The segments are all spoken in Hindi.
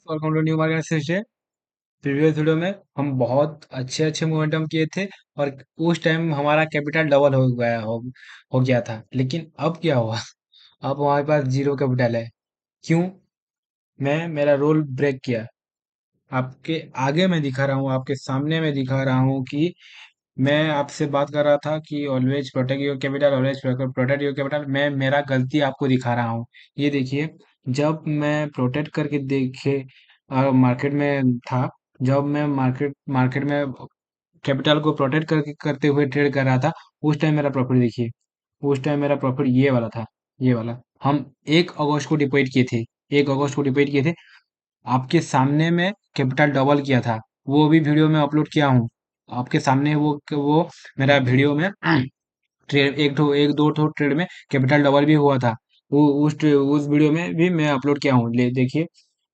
Welcome to new market system. Previous video में हम बहुत अच्छे अच्छे मोमेंटम किए थे और उस टाइम हमारा कैपिटल डबल हो गया था। लेकिन अब क्या हुआ? अब हमारे पास जीरो कैपिटल है। क्यों? मैं मेरा रोल ब्रेक किया। आपके आगे मैं दिखा रहा हूँ, आपके सामने मैं दिखा रहा हूँ कि मैं आपसे बात कर रहा था कि always protect your capital, always protect your capital. मैं मेरा गलती आपको दिखा रहा हूँ। ये देखिए, जब मैं प्रोटेक्ट करके देखे मार्केट में था, जब मैं मार्केट में कैपिटल को प्रोटेक्ट करके करते हुए ट्रेड कर रहा था, उस टाइम मेरा प्रॉफिट देखिए। उस टाइम मेरा प्रॉफिट ये वाला था, ये वाला। हम 1 अगस्त को डिपॉजिट किए थे, 1 अगस्त को डिपॉजिट किए थे। आपके सामने में कैपिटल डबल किया था, वो भी वीडियो में अपलोड किया हूँ। आपके सामने वो मेरा वीडियो में ट्रेड एक दो ठो ट्रेड में कैपिटल डबल भी हुआ था। वो उस वीडियो में भी मैं अपलोड किया हूँ। ले देखिए,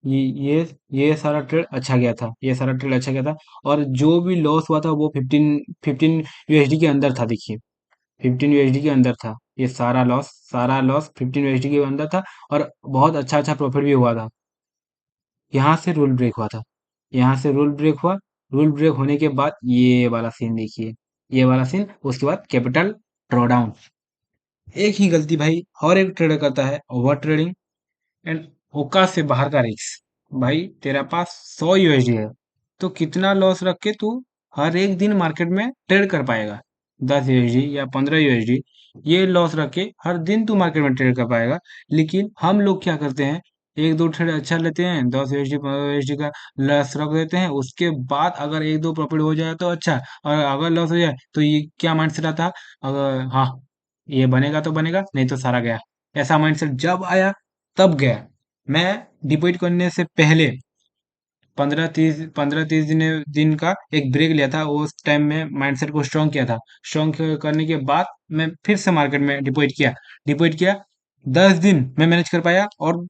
ये ये ये सारा ट्रेड अच्छा गया था, ये सारा ट्रेड अच्छा गया था। और जो भी लॉस हुआ था वो 15 यूएसडी के अंदर था। देखिए, 15 यूएसडी के अंदर था। ये सारा लॉस 15 यूएसडी के अंदर था। और बहुत अच्छा अच्छा प्रॉफिट भी हुआ था। यहाँ से रूल ब्रेक हुआ था, यहाँ से रूल ब्रेक हुआ। रूल ब्रेक होने के बाद ये वाला सीन देखिए, ये वाला सीन। उसके बाद कैपिटल ड्रॉ डाउन। एक ही गलती भाई हर एक ट्रेडर करता है, ओवर ट्रेडिंग एंड औकात से बाहर का रिस्क। भाई तेरा पास 100 यूएसडी है, तो कितना लॉस रख के तू हर एक दिन मार्केट में ट्रेड कर पाएगा? 10 यूएसडी या 15 यूएसडी, ये लॉस रख के हर दिन तू मार्केट में ट्रेड कर पाएगा? लेकिन हम लोग क्या करते हैं, एक दो ट्रेड अच्छा लेते हैं, 10 यूएसडी 15 यूएसडी का लॉस रख देते हैं। उसके बाद अगर एक दो प्रॉफिट हो जाए तो अच्छा, और अगर लॉस हो जाए तो ये क्या माइंडसेट आता है? अगर हाँ, ये बनेगा तो बनेगा, नहीं तो सारा गया। ऐसा माइंडसेट जब आया तब गया। मैं डिपॉजिट करने से पहले 15-30 दिन का एक ब्रेक लिया था। उस टाइम में माइंडसेट को स्ट्रॉन्ग किया था। स्ट्रॉन्ग करने के बाद मैं फिर से मार्केट में डिपॉजिट किया। 10 दिन मैं मैनेज कर पाया। और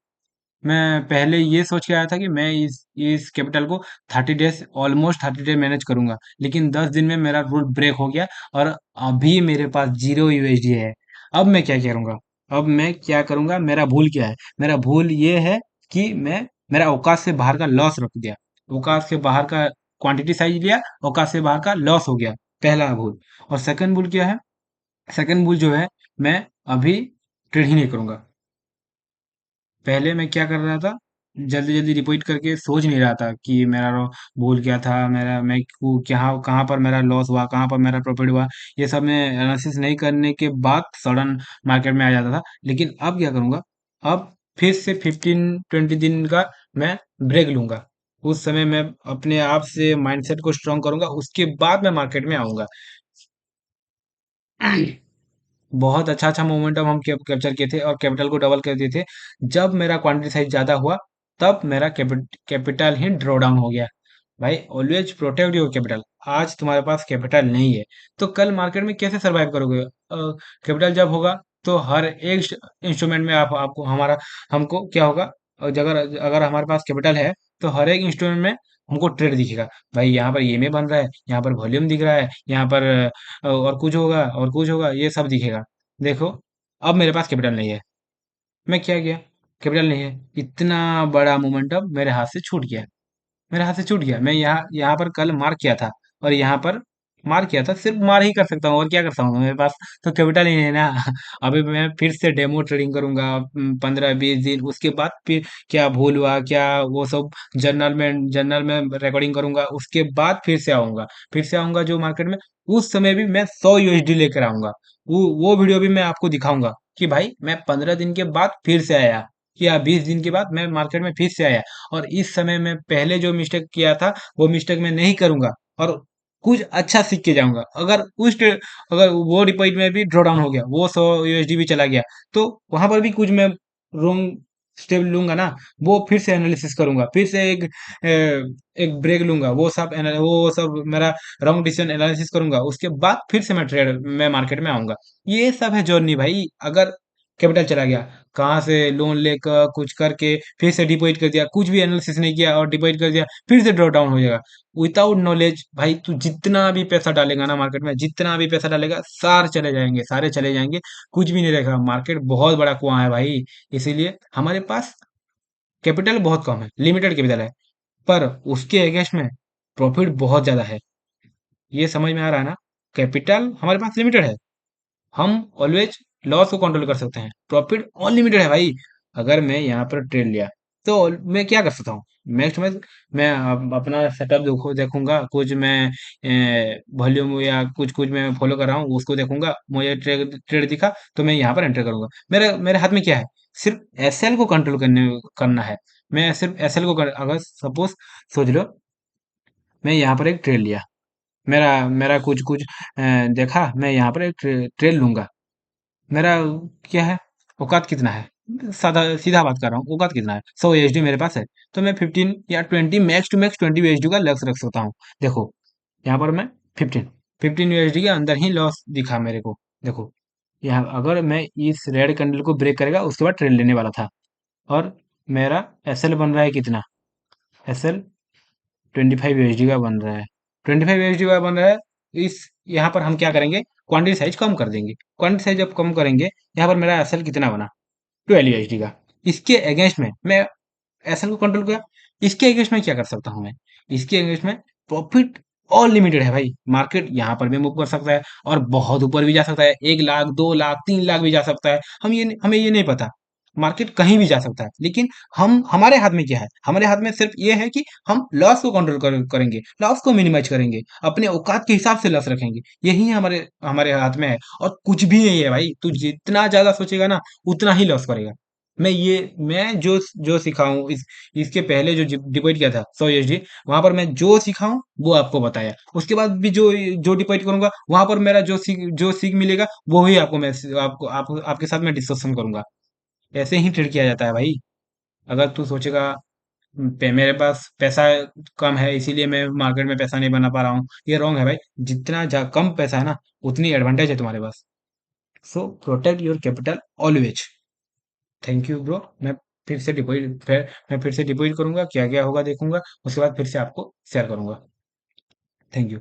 मैं पहले ये सोच के आया था कि मैं इस कैपिटल को 30 डेज, ऑलमोस्ट 30 डेज मैनेज करूंगा। लेकिन 10 दिन में मेरा रूल ब्रेक हो गया और अभी मेरे पास जीरो यूएसडी है। अब मैं क्या करूंगा? अब मैं क्या करूंगा? मेरा भूल क्या है? मेरा भूल ये है कि मैं मेरा औकात से बाहर का लॉस रख दिया। औकात से बाहर का क्वांटिटी साइज लिया, औकात से बाहर का लॉस हो गया। पहला भूल। और सेकंड भूल क्या है? सेकंड भूल जो है, मैं अभी ट्रेड ही नहीं करूंगा। पहले मैं क्या कर रहा था, जल्दी जल्दी डिपॉजिट करके सोच नहीं रहा था कि मेरा भूल क्या था, मेरा मैं कहाँ कहाँ पर मेरा लॉस हुआ, कहाँ पर मेरा प्रॉफिट हुआ। ये सब मैं एनालिसिस नहीं करने के बाद सडन मार्केट में आ जाता था। लेकिन अब क्या करूंगा? अब फिर से 15-20 दिन का मैं ब्रेक लूंगा। उस समय मैं अपने आप से माइंडसेट को स्ट्रांग करूंगा, उसके बाद मैं मार्केट में आऊंगा। बहुत अच्छा अच्छा मोमेंटम हम कैप्चर किए थे और कैपिटल को डबल कर दिए थे। जब मेरा क्वांटिटी साइज ज्यादा हुआ, तब मेरा कैपिटल ही ड्रॉ डाउन हो गया। भाई ऑलवेज प्रोटेक्ट योर कैपिटल। आज तुम्हारे पास कैपिटल नहीं है तो कल मार्केट में कैसे सरवाइव करोगे? कैपिटल जब होगा तो हर एक इंस्ट्रूमेंट में आप आपको हमारा हमको क्या होगा? अगर अगर हमारे पास कैपिटल है तो हर एक इंस्ट्रूमेंट में हमको ट्रेड दिखेगा। भाई यहाँ पर ईएमए बन रहा है, यहाँ पर वॉल्यूम दिख रहा है, यहाँ पर और कुछ होगा और कुछ होगा, ये सब दिखेगा। देखो, अब मेरे पास कैपिटल नहीं है। मैं क्या किया? कैपिटल नहीं है, इतना बड़ा मोमेंटम मेरे हाथ से छूट गया। मेरे हाथ से छूट गया। मैं यहाँ यहाँ पर कल मार्क किया था और यहाँ पर मार्क किया था। सिर्फ मार ही कर सकता हूँ और क्या कर सकता हूँ? मेरे पास तो कैपिटल ही नहीं है ना। अभी मैं फिर से डेमो ट्रेडिंग करूंगा 15-20 दिन। उसके बाद फिर क्या भूल हुआ, क्या वो सब जर्नल में रिकॉर्डिंग करूंगा। उसके बाद फिर से आऊंगा जो मार्केट में। उस समय भी मैं 100 यूएसडी लेकर आऊंगा। वो वीडियो भी मैं आपको दिखाऊंगा कि भाई मैं 15 दिन के बाद फिर से आया, या 20 दिन के बाद मैं मार्केट में फिर से आया। और इस समय मैं पहले जो मिस्टेक किया था वो मिस्टेक मैं नहीं करूंगा और कुछ अच्छा सीख के जाऊंगा। अगर वो डिपॉजिट में भी ड्रॉ डाउन हो गया, वो 100 यूएसडी भी चला गया, तो वहां पर भी कुछ मैं रॉन्ग स्टेप लूंगा ना। वो फिर से एनालिसिस करूंगा, फिर से एक ब्रेक लूंगा। वो सब मेरा रॉन्ग डिसीजन एनालिसिस करूंगा। उसके बाद फिर से मैं मार्केट में आऊंगा। ये सब है जर्नी भाई। अगर कैपिटल चला गया, कहाँ से लोन लेकर कुछ करके फिर से डिपॉजिट कर दिया, कुछ भी एनालिसिस नहीं किया और डिपॉजिट कर दिया, फिर से ड्रॉ डाउन हो जाएगा। विदाउट नॉलेज भाई तू जितना भी पैसा डालेगा ना मार्केट में, जितना भी पैसा डालेगा, सारे चले जाएंगे। कुछ भी नहीं रहेगा। मार्केट बहुत बड़ा कुआं है भाई। इसीलिए हमारे पास कैपिटल बहुत कम है, लिमिटेड कैपिटल है, पर उसके अगेंस्ट में प्रॉफिट बहुत ज़्यादा है। ये समझ में आ रहा है ना? कैपिटल हमारे पास लिमिटेड है, हम ऑलवेज लॉस को कंट्रोल कर सकते हैं, प्रॉफिट अनलिमिटेड है भाई। अगर मैं यहाँ पर ट्रेड लिया तो मैं क्या कर सकता हूँ नेक्स्ट में? मैं अपना सेटअप देखूंगा, कुछ मैं वॉल्यूम या कुछ कुछ मैं फॉलो कर रहा हूँ उसको देखूंगा, मुझे ट्रेड ट्रेड दिखा तो मैं यहाँ पर एंटर करूंगा। मेरे मेरे हाथ में क्या है? सिर्फ एसएल को कंट्रोल करना है। मैं सिर्फ एसएल को अगर सपोज सोच लो, मैं यहाँ पर एक ट्रेड लिया, मेरा मेरा कुछ कुछ देखा, मैं यहाँ पर एक ट्रेड लूंगा। मेरा क्या है, औकात कितना है? सादा सीधा बात कर रहा हूँ, औकात कितना है? 100 USD मेरे पास है, तो मैं 15 या 20, मैक्स टू मैक्स 20 USD का लक्ष्य रख सकता हूँ। देखो यहाँ पर मैं 15 USD के अंदर ही लॉस दिखा मेरे को। देखो यहाँ अगर मैं इस रेड कैंडल को ब्रेक करेगा उसके बाद ट्रेड लेने वाला था, और मेरा एसएल बन रहा है कितना? एसएल 25 USD का बन रहा है, 25 USD का बन रहा है। इस यहाँ पर हम क्या करेंगे? क्वांटिटी साइज कम कर देंगे। क्वांटिटी साइज जब कम करेंगे, यहाँ पर मेरा एसएल कितना बना? 12 USD का। इसके अगेंस्ट में मैं एसएल को कंट्रोल किया, इसके अगेंस्ट में क्या कर सकता हूँ मैं? इसके अगेंस्ट में प्रॉफिट ऑल लिमिटेड है भाई। मार्केट यहाँ पर भी मूव कर सकता है और बहुत ऊपर भी जा सकता है, 1 लाख 2 लाख 3 लाख भी जा सकता है। हमें ये नहीं पता, मार्केट कहीं भी जा सकता है, लेकिन हम हमारे हाथ में क्या है? हमारे हाथ में सिर्फ ये है कि हम लॉस को कंट्रोल करेंगे, लॉस को मिनिमाइज करेंगे, अपने औकात के हिसाब से लॉस रखेंगे। यही हमारे हमारे हाथ में है, और कुछ भी नहीं है भाई। तू जितना ज्यादा सोचेगा ना, उतना ही लॉस करेगा। मैं जो जो सीखा हूँ, इसके पहले जो डिपॉजिट किया था 100 USD, वहां पर मैं जो सीखा हूँ वो आपको बताया। उसके बाद भी जो जो डिपॉजिट करूंगा, वहां पर मेरा जो सीख मिलेगा वो ही आपको मैं आपके साथ मैं डिस्कशन करूंगा। ऐसे ही ट्रेड किया जाता है भाई। अगर तू सोचेगा मेरे पास पैसा कम है इसीलिए मैं मार्केट में पैसा नहीं बना पा रहा हूँ, ये रॉन्ग है भाई। जितना कम पैसा है ना, उतनी एडवांटेज है तुम्हारे पास। So protect your capital always. Thank you bro. मैं फिर से डिपॉजिट करूंगा, क्या क्या होगा देखूंगा, उसके बाद फिर से आपको शेयर करूंगा। Thank you.